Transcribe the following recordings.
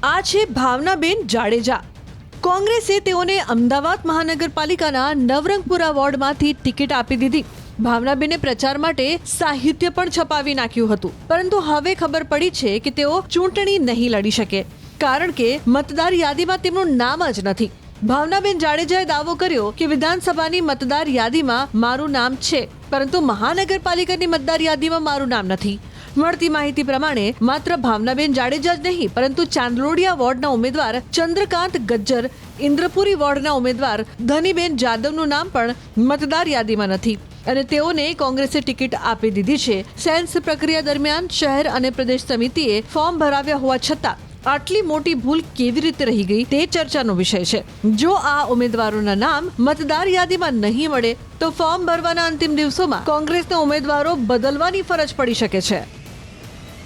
આ છે ભાવનાબેન જાડેજા। કોંગ્રેસે તેઓને અમદાવાદ મહાનગરપાલિકાના નવરંગપુરા વોર્ડમાંથી ટિકિટ આપી દીધી। ભાવનાબેને પ્રચાર માટે સાહિત્ય પણ છપાવી નાખ્યું હતું, પરંતુ હવે ખબર પડી છે કે તેઓ ચૂંટણી નહીં લડી શકે, કારણ કે મતદાર યાદીમાં તેમનું નામ જ નથી। ભાવનાબેન જાડેજાએ દાવો કર્યો કે વિધાનસભાની મતદાર યાદીમાં મારું નામ છે, પરંતુ મહાનગરપાલિકાની મતદાર યાદીમાં મારું નામ નથી। મળતી માહિતી પ્રમાણે માત્ર ભાવનાબેન જાડેજા જ નહીં, પરંતુ ચાંદલોડિયા વોર્ડના ઉમેદવાર ચંદ્રકાંત ગજ્જર, ઇન્દ્રપુરી વોર્ડના ઉમેદવાર ધનીબેન જાદવનું નામ પણ મતદાર યાદીમાં નથી અને તેઓને કોંગ્રેસે ટિકિટ આપી દીધી છે। સેન્સ પ્રક્રિયા દરમિયાન શહેર અને પ્રદેશ સમિતિએ ફોર્મ ભરાવ્યા હોવા છતાં આટલી મોટી ભૂલ કેવી રીતે રહી ગઈ તે ચર્ચાનો વિષય છે। જો આ ઉમેદવારોના નામ મતદાર યાદીમાં નહીં મળે તો ફોર્મ ભરવાના અંતિમ દિવસોમાં કોંગ્રેસના ઉમેદવારો બદલવાની ફરજ પડી શકે છે।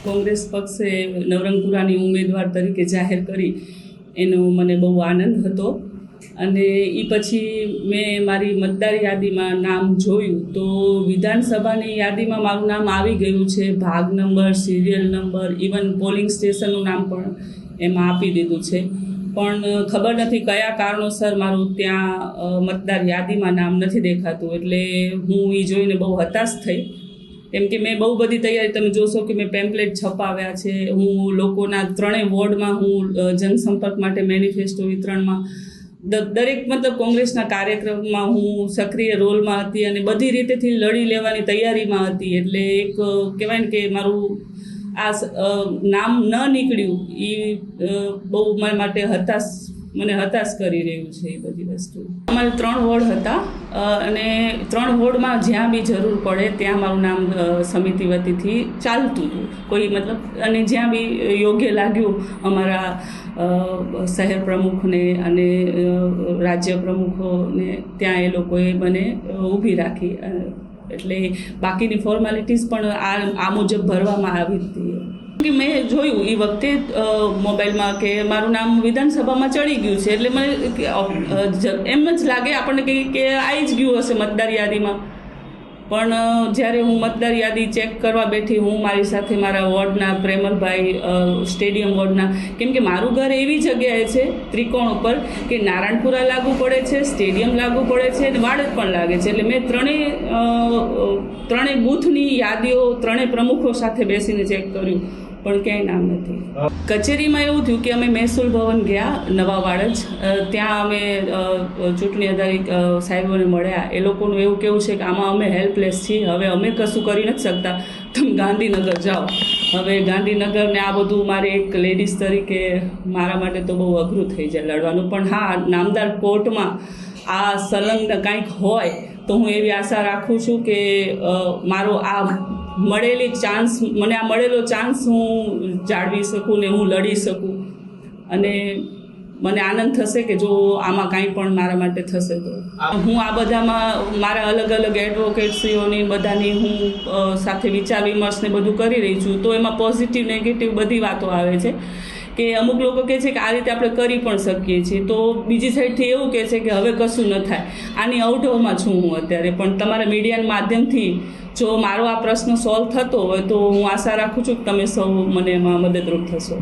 કોંગ્રેસ પક્ષે નવરંગપુરાની ઉમેદવાર તરીકે જાહેર કરી એનો મને બહુ આનંદ હતો અને એ પછી મેં મારી મતદાર યાદીમાં નામ જોયું તો વિધાનસભાની યાદીમાં મારું નામ આવી ગયું છે। ભાગ number, serial number, even polling સ્ટેશનનું નામ પણ એમાં આપી દીધું છે, પણ ખબર નથી કયા કારણોસર મારું ત્યાં મતદાર યાદીમાં નામ નથી દેખાતું। એટલે હું એ જોઈને બહુ હતાશ થઈ, કેમ કે મેં બહુ બધી તૈયારી, તમે જોશો કે મેં પેમ્પલેટ છપાવ્યા છે। હું લોકોના ત્રણેય વોર્ડમાં હું જનસંપર્ક માટે મેનિફેસ્ટો વિતરણમાં દરેક મતલબ કોંગ્રેસના કાર્યક્રમમાં હું સક્રિય રોલમાં હતી અને બધી રીતેથી લડી લેવાની તૈયારીમાં હતી। એટલે એક કહેવાય ને કે મારું આ નામ ન નીકળ્યું એ બહુ મારા માટે મને હતાશ કરી રહ્યું છે એ બધી વસ્તુ। અમારે 3 વોર્ડ હતા અને 3 વોર્ડમાં જ્યાં બી જરૂર પડે ત્યાં મારું નામ સમિતિ વતીથી ચાલતું હતું કોઈ મતલબ, અને જ્યાં બી યોગ્ય લાગ્યું અમારા શહેર પ્રમુખને અને રાજ્ય પ્રમુખોને ત્યાં એ લોકોએ મને ઊભી રાખી, એટલે બાકીની ફોર્માલિટીઝ પણ આ મુજબ ભરવામાં આવી હતી। કે મેં જોયું એ વખતે મોબાઈલમાં કે મારું નામ વિધાનસભામાં ચડી ગયું છે, એટલે મને એમ જ લાગે આપણને કે આવી જ ગયું હશે મતદાર યાદીમાં। પણ જ્યારે હું મતદાર યાદી ચેક કરવા બેઠી, હું મારી સાથે મારા વોર્ડના પ્રેમલભાઈ સ્ટેડિયમ વોર્ડના, કેમ કે મારું ઘર એવી જગ્યાએ છે ત્રિકોણ ઉપર કે નારાયણપુરા લાગુ પડે છે, સ્ટેડિયમ લાગુ પડે છે અને વાડજ પણ લાગે છે। એટલે મેં ત્રણેય બૂથની યાદીઓ ત્રણેય પ્રમુખો સાથે બેસીને ચેક કર્યું, પણ ક્યાંય નામ નથી। કચેરીમાં એવું થયું કે અમે મહેસૂલ ભવન ગયા નવા વાડજ, ત્યાં અમે ચૂંટણી અધિકારી સાહેબોને મળ્યા। એ લોકોનું એવું કેવું છે કે આમાં અમે હેલ્પલેસ છીએ, હવે અમે કશું કરી નથી શકતા, તમે ગાંધીનગર જાઓ। હવે ગાંધીનગરને આ બધું મારે એક લેડીઝ તરીકે મારા માટે તો બહુ અઘરું થઈ જાય લડવાનું, પણ હા, નામદાર કોર્ટમાં આ સંલગ્ન કાંઈક હોય તો હું એવી આશા રાખું છું કે મારો આ મળેલો ચાન્સ હું જાળવી શકું ને હું લડી શકું, અને મને આનંદ થશે કે જો આમાં કાંઈ પણ મારા માટે થશે તો હું આ બધામાં મારા અલગ અલગ એડવોકેટસીઓની બધાની હું સાથે વિચાર વિમર્શ ને બધું કરી રહી છું। તો એમાં પોઝિટિવ નેગેટિવ બધી વાતો આવે છે કે અમુક લોકો કહે છે કે આ રીતે આપણે કરી પણ શકીએ છીએ, તો બીજી સાઈડથી એવું કહે છે કે હવે કશું ન થાય। આની અવઢવમાં છું હું અત્યારે, પણ તમારા મીડિયાના માધ્યમથી જો મારો આ પ્રશ્ન સોલ્વ થતો હોય તો હું આશા રાખું છું કે તમે સૌ મને એમાં મદદરૂપ થશો।